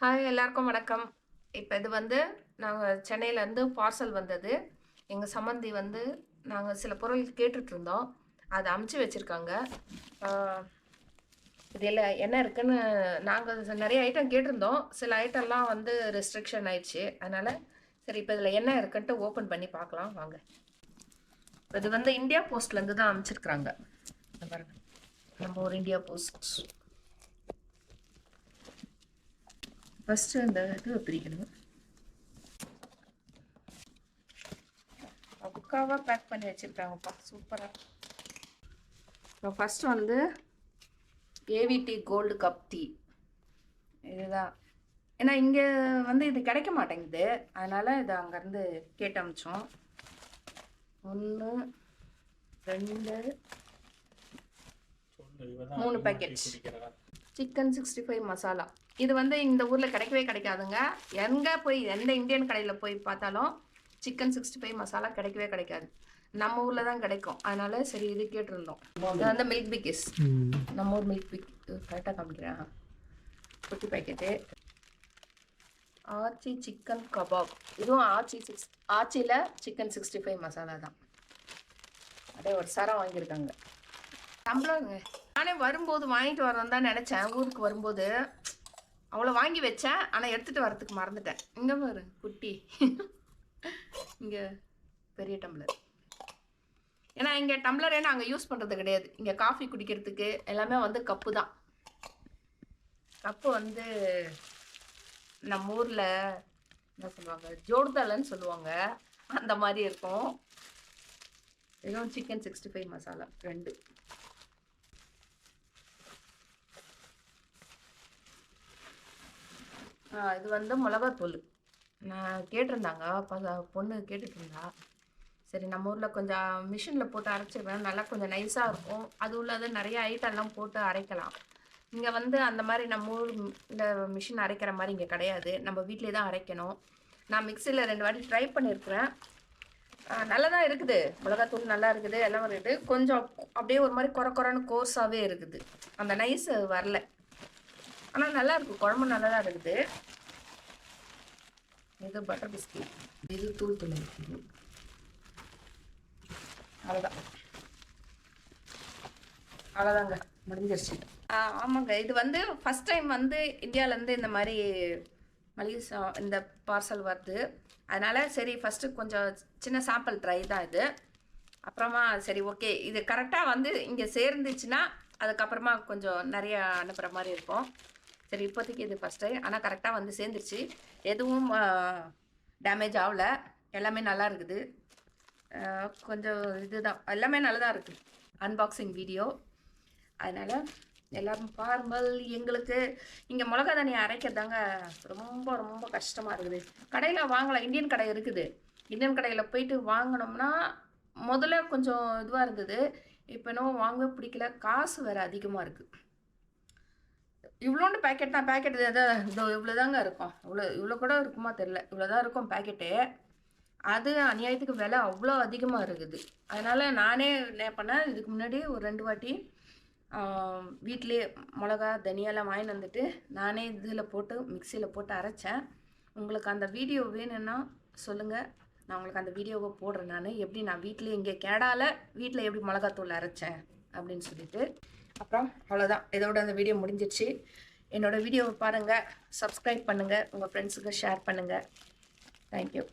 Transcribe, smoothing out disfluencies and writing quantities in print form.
Hi எல்லாருக்கும் வணக்கம். இப்போ இது வந்து நாங்கள் சென்னையிலேருந்து பார்சல் வந்தது. எங்கள் சம்மந்தி வந்து நாங்கள் சில பொருள் கேட்டுட்ருந்தோம். அதை அமுச்சு வச்சுருக்காங்க. இதில் என்ன இருக்குன்னு நாங்கள் நிறைய ஐட்டம் கேட்டிருந்தோம். சில ஐட்டம்லாம் வந்து ரெஸ்ட்ரிக்ஷன் ஆயிடுச்சு. அதனால் சரி இப்போ இதில் என்ன இருக்குன்ட்டு ஓப்பன் பண்ணி பார்க்கலாம் வாங்க. இது வந்து இந்தியா போஸ்ட்லேருந்து தான் அமுச்சிருக்குறாங்க. பாருங்கள், நம்ம ஒரு இந்தியா போஸ்ட். ஃபஸ்ட்டு இந்த இது பிரிக்கணும். பக்காவாக பேக் பண்ணி வச்சுருக்காங்கப்பா, சூப்பராக. இப்போ ஃபஸ்ட்டு வந்து ஏவிடி கோல்டு கப் டீ இதுதான். ஏன்னா இங்கே வந்து இது கிடைக்க மாட்டேங்குது, அதனால் இதை அங்கேருந்து கேட்டு அமிச்சோம். 1 2 3 பேக்கெட் சிக்கன் 65 மசாலா. இது வந்து இந்த ஊரில் கிடைக்கவே கிடைக்காதுங்க. எங்கே போய் எந்த இந்தியன் கடையில் போய் பார்த்தாலும் சிக்கன் 65 மசாலா கிடைக்கவே கிடைக்காது. நம்ம ஊரில் தான் கிடைக்கும். அதனால சரி இது கேட்டிருந்தோம். இது வந்து மில்க் பிக்கிஸ், நம்ம ஊர் மில்க் பிக். கரெக்டாக காமிக்கிறேன். குட்டி பேக்கெட்டு. ஆச்சி சிக்கன் கபாப். இதுவும் ஆச்சியில் சிக்கன் 65 மசாலா தான். அப்படியே ஒரு சரம் வாங்கியிருக்காங்க. நம்மளுங்க நானே வரும்போது வாங்கிட்டு வரணும் தான் நினச்சேன். ஊருக்கு வரும்போது அவ்வளோ வாங்கி வச்சேன், ஆனால் எடுத்துகிட்டு வரத்துக்கு மறந்துட்டேன். இங்கே பாரு குட்டி, இங்கே பெரிய டம்ளர். ஏன்னா இங்கே டம்ளரே நாங்கள் யூஸ் பண்ணுறது கிடையாது. இங்கே காஃபி குடிக்கிறதுக்கு எல்லாமே வந்து கப்பு தான். கப்பு வந்து நம்ம ஊரில் என்ன சொல்லுவாங்க, ஜோர்தலன்னு சொல்லுவாங்க, அந்த மாதிரி இருக்கும். இதுவும் சிக்கன் 65 மசாலா 2. இது வந்து மிளகாத்தூள். நான் கேட்டிருந்தாங்க, பொண்ணு கேட்டுட்டு இருந்தா. சரி நம்ம ஊரில் கொஞ்சம் மிஷினில் போட்டு அரைச்சிடுவேன், நல்லா கொஞ்சம் நைஸாக இருக்கும். அது உள்ளது நிறைய ஐட்டம்லாம் போட்டு அரைக்கலாம். இங்கே வந்து அந்த மாதிரி நம்ம ஊரில் மிஷின் அரைக்கிற மாதிரி இங்கே கிடையாது. நம்ம வீட்டிலே தான் அரைக்கணும். நான் மிக்சியில் 2 வாட்டி ட்ரை பண்ணியிருக்கிறேன். நல்லா தான் இருக்குது, மிளகாத்தூள் நல்லா இருக்குது, எல்லாம் இருக்குது. கொஞ்சம் அப்படியே ஒரு மாதிரி குறைன்னு கோர்ஸாகவே இருக்குது, அந்த நைஸ் வரல. ஆனால் நல்லா இருக்குது, குழம்பு நல்லா தான் இருக்குது. இது பட்டர் பிஸ்கட், இது தூள் இருக்குது. அவ்வளோதாங்க, முடிஞ்சிருச்சு. ஆமாங்க, இது வந்து ஃபஸ்ட் டைம் வந்து இந்தியாவிலேருந்து இந்த மாதிரி மளிகை இந்த பார்சல் வருது. அதனால் சரி ஃபஸ்ட்டு கொஞ்சம் சின்ன சாம்பிள் ட்ரை தான் இது. அப்புறமா சரி ஓகே, இது கரெக்டாக வந்து இங்கே சேர்ந்துச்சுன்னா அதுக்கப்புறமா கொஞ்சம் நிறைய அனுப்புகிற மாதிரி இருக்கும். சரி இப்போதைக்கு இது ஃபஸ்ட் டைம், ஆனால் கரெக்டாக வந்து சேர்ந்துருச்சு. எதுவும் டேமேஜ் ஆகலை, எல்லாமே நல்லா இருக்குது. கொஞ்சம் இதுதான், எல்லாமே நல்லதாக இருக்குது. அன்பாக்சிங் வீடியோ, அதனால் எல்லோரும் பாருங்கள். எங்களுக்கு இங்கே மிளகா தண்ணியை அரைக்கிறதாங்க ரொம்ப ரொம்ப கஷ்டமாக இருக்குது. கடையில் வாங்கலாம், இந்தியன் கடை இருக்குது. இந்தியன் கடையில் போயிட்டு வாங்கினோம்னா முதல்ல கொஞ்சம் இதுவாக இருந்தது, இப்போ இன்னும் வாங்க பிடிக்கல. காசு வேறு அதிகமாக இருக்குது. இவ்வளோண்டு பேக்கெட் தான், பேக்கெட் இதோ இவ்வளோ தாங்க இருக்கும். இவ்வளோ கூட இருக்குமா தெரில, இவ்வளோ தான் இருக்கும் பேக்கெட்டு. அது அநியாயத்துக்கு விலை அவ்வளோ அதிகமாக இருக்குது. அதனால் நானே என்ன பண்ணேன், இதுக்கு முன்னாடி ஒரு 2 வாட்டி வீட்டிலே மிளகா தனியாலாம் வாங்கிட்டு வந்துட்டு நானே இதில் போட்டு மிக்சியில் போட்டு அரைச்சேன். உங்களுக்கு அந்த வீடியோ வேணும்னா சொல்லுங்கள், நான் உங்களுக்கு அந்த வீடியோவை போடுறேன். நான் எப்படி நான் வீட்டிலே இங்கே கேடால வீட்டில் எப்படி மிளகாத்தூள் அரைச்சேன் அப்படின்னு சொல்லிட்டு. அப்புறம் அவ்வளோதான், இதோட அந்த வீடியோ முடிஞ்சிடுச்சு. என்னோடய வீடியோவை பாருங்கள், சப்ஸ்கிரைப் பண்ணுங்கள், உங்கள் ஃப்ரெண்ட்ஸுக்கு ஷேர் பண்ணுங்கள். தேங்க்யூ.